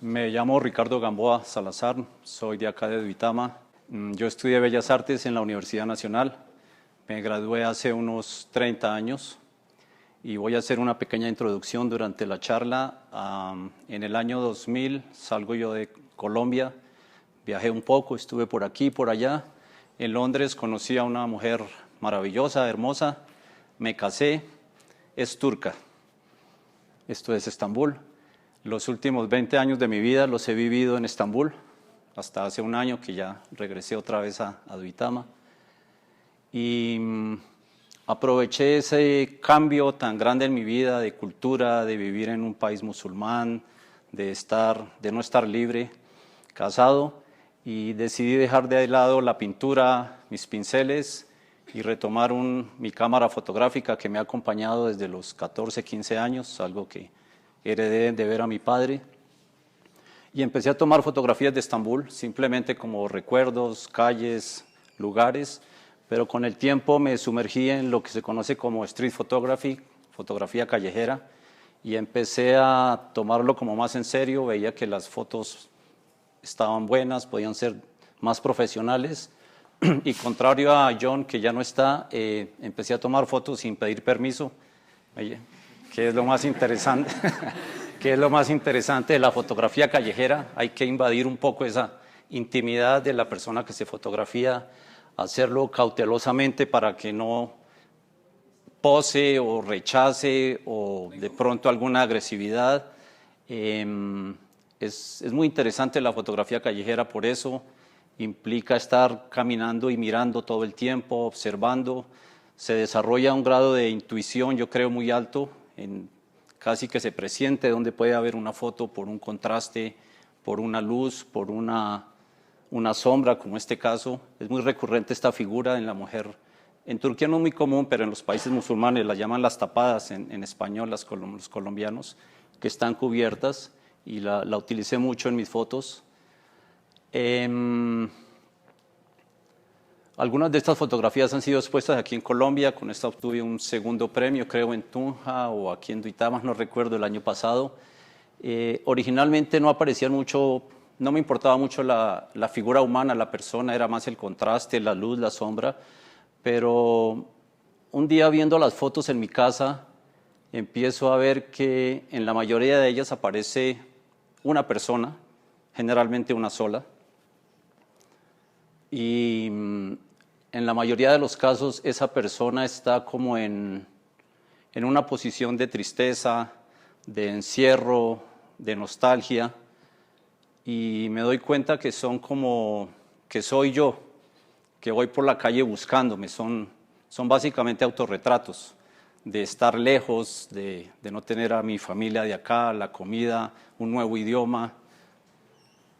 Me llamo Ricardo Gamboa Salazar, soy de acá de Duitama. Yo estudié Bellas Artes en la Universidad Nacional. Me gradué hace unos 30 años y voy a hacer una pequeña introducción durante la charla. En el año 2000 salgo yo de Colombia, viajé un poco, estuve por aquí, por allá. En Londres conocí a una mujer maravillosa, hermosa, me casé, es turca. Esto es Estambul. Los últimos 20 años de mi vida los he vivido en Estambul, hasta hace un año que ya regresé otra vez a Duitama. Y aproveché ese cambio tan grande en mi vida de cultura, de vivir en un país musulmán, de no estar libre, casado, y decidí dejar de lado la pintura, mis pinceles, y retomar mi cámara fotográfica que me ha acompañado desde los 14, 15 años, algo que heredé de ver a mi padre. Y empecé a tomar fotografías de Estambul, simplemente como recuerdos, calles, lugares, pero con el tiempo me sumergí en lo que se conoce como street photography, fotografía callejera, y empecé a tomarlo como más en serio. Veía que las fotos estaban buenas, podían ser más profesionales, y contrario a John, que ya no está, empecé a tomar fotos sin pedir permiso, que es lo más interesante, que es lo más interesante de la fotografía callejera. Hay que invadir un poco esa intimidad de la persona que se fotografía, hacerlo cautelosamente para que no pose o rechace o de pronto alguna agresividad. Es muy interesante la fotografía callejera por eso. Implica estar caminando y mirando todo el tiempo, observando. Se desarrolla un grado de intuición, yo creo, muy alto. Casi que se presiente dónde puede haber una foto por un contraste, por una luz, por una sombra, como este caso. Es muy recurrente esta figura en la mujer. En Turquía no es muy común, pero en los países musulmanes la llaman las tapadas, en español los colombianos, que están cubiertas, y la utilicé mucho en mis fotos. Algunas de estas fotografías han sido expuestas aquí en Colombia. Con esta obtuve un segundo premio, creo, en Tunja o aquí en Duitama, no recuerdo, el año pasado. Originalmente no aparecían mucho, no me importaba mucho la figura humana, la persona, era más el contraste, la luz, la sombra. Pero un día viendo las fotos en mi casa, empiezo a ver que en la mayoría de ellas aparece una persona, generalmente una sola. Y en la mayoría de los casos esa persona está como en una posición de tristeza, de encierro, de nostalgia, y me doy cuenta que que soy yo, que voy por la calle buscándome. Son básicamente autorretratos de estar lejos, de no tener a mi familia de acá, la comida, un nuevo idioma,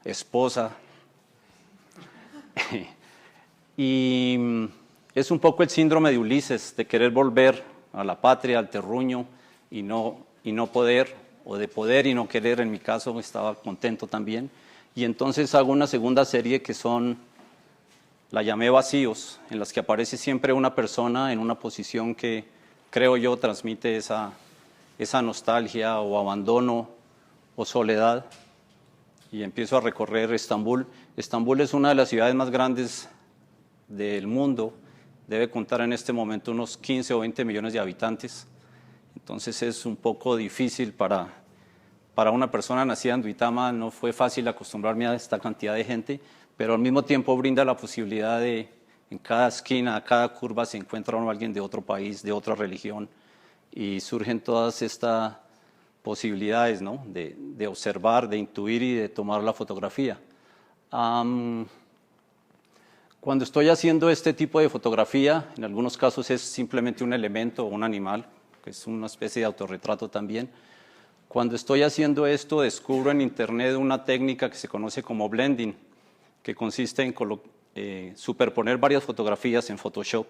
esposa. Y es un poco el síndrome de Ulises, de querer volver a la patria, al terruño, y no poder, o de poder y no querer. En mi caso estaba contento también. Y entonces hago una segunda serie que la llamé Vacíos, en las que aparece siempre una persona en una posición que creo yo transmite esa nostalgia o abandono o soledad. Y empiezo a recorrer Estambul. Estambul es una de las ciudades más grandes del mundo. Debe contar en este momento unos 15 o 20 millones de habitantes. Entonces es un poco difícil para una persona nacida en Duitama. No fue fácil acostumbrarme a esta cantidad de gente, pero al mismo tiempo brinda la posibilidad de, en cada esquina, a cada curva se encuentra alguien de otro país, de otra religión, y surgen todas estas posibilidades, ¿no? de observar, de intuir y de tomar la fotografía. Cuando estoy haciendo este tipo de fotografía, en algunos casos es simplemente un elemento o un animal, que es una especie de autorretrato también. Cuando estoy haciendo esto, descubro en internet una técnica que se conoce como blending, que consiste en superponer varias fotografías en Photoshop,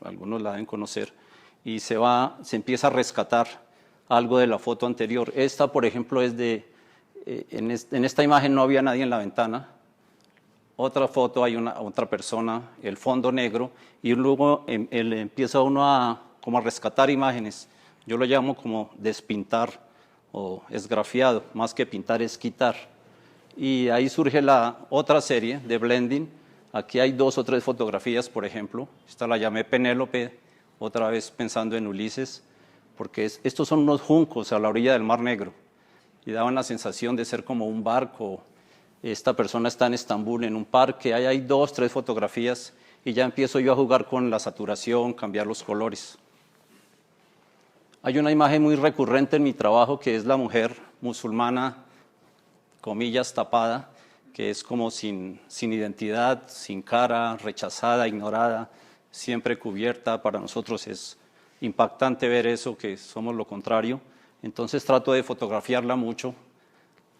algunos la deben conocer, y se empieza a rescatar algo de la foto anterior. Esta, por ejemplo, es en esta imagen no había nadie en la ventana. Otra foto hay otra persona, el fondo negro, y luego empieza uno como a rescatar imágenes. Yo lo llamo como despintar o esgrafiado, más que pintar es quitar. Y ahí surge la otra serie de blending. Aquí hay 2 o 3 fotografías, por ejemplo. Esta la llamé Penélope, otra vez pensando en Ulises, porque estos son unos juncos a la orilla del Mar Negro y daban la sensación de ser como un barco. Esta persona está en Estambul, en un parque, ahí hay 2, 3 fotografías y ya empiezo yo a jugar con la saturación, cambiar los colores. Hay una imagen muy recurrente en mi trabajo que es la mujer musulmana, comillas, tapada, que es como sin identidad, sin cara, rechazada, ignorada, siempre cubierta. Para nosotros es impactante ver eso, que somos lo contrario. Entonces trato de fotografiarla mucho,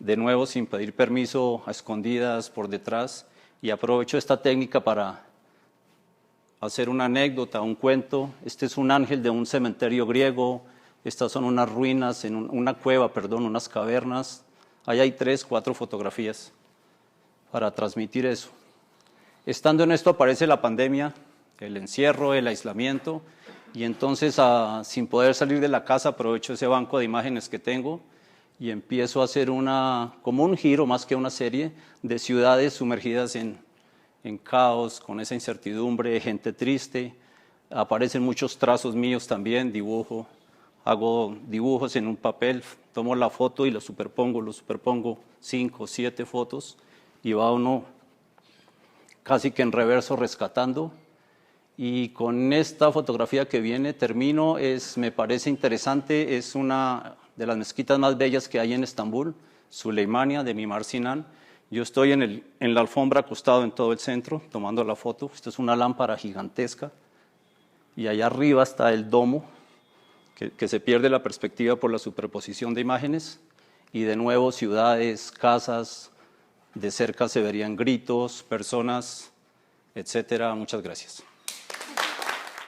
de nuevo sin pedir permiso, a escondidas, por detrás, y aprovecho esta técnica para hacer una anécdota, un cuento. Este es un ángel de un cementerio griego, estas son unas ruinas, una cueva, perdón, unas cavernas. Ahí hay 3, 4 fotografías para transmitir eso. Estando en esto aparece la pandemia, el encierro, el aislamiento, y entonces sin poder salir de la casa aprovecho ese banco de imágenes que tengo y empiezo a hacer como un giro más que una serie de ciudades sumergidas en caos, con esa incertidumbre, gente triste. Aparecen muchos trazos míos también, dibujo, hago dibujos en un papel, tomo la foto y lo superpongo 5 o 7 fotos y va uno casi que en reverso rescatando. Y con esta fotografía que viene termino, me parece interesante, es una de las mezquitas más bellas que hay en Estambul, Süleymaniye de Mimar Sinan. Yo estoy en la alfombra acostado en todo el centro tomando la foto. Esto es una lámpara gigantesca y allá arriba está el domo que se pierde la perspectiva por la superposición de imágenes y de nuevo ciudades, casas, de cerca se verían gritos, personas, etcétera. Muchas gracias.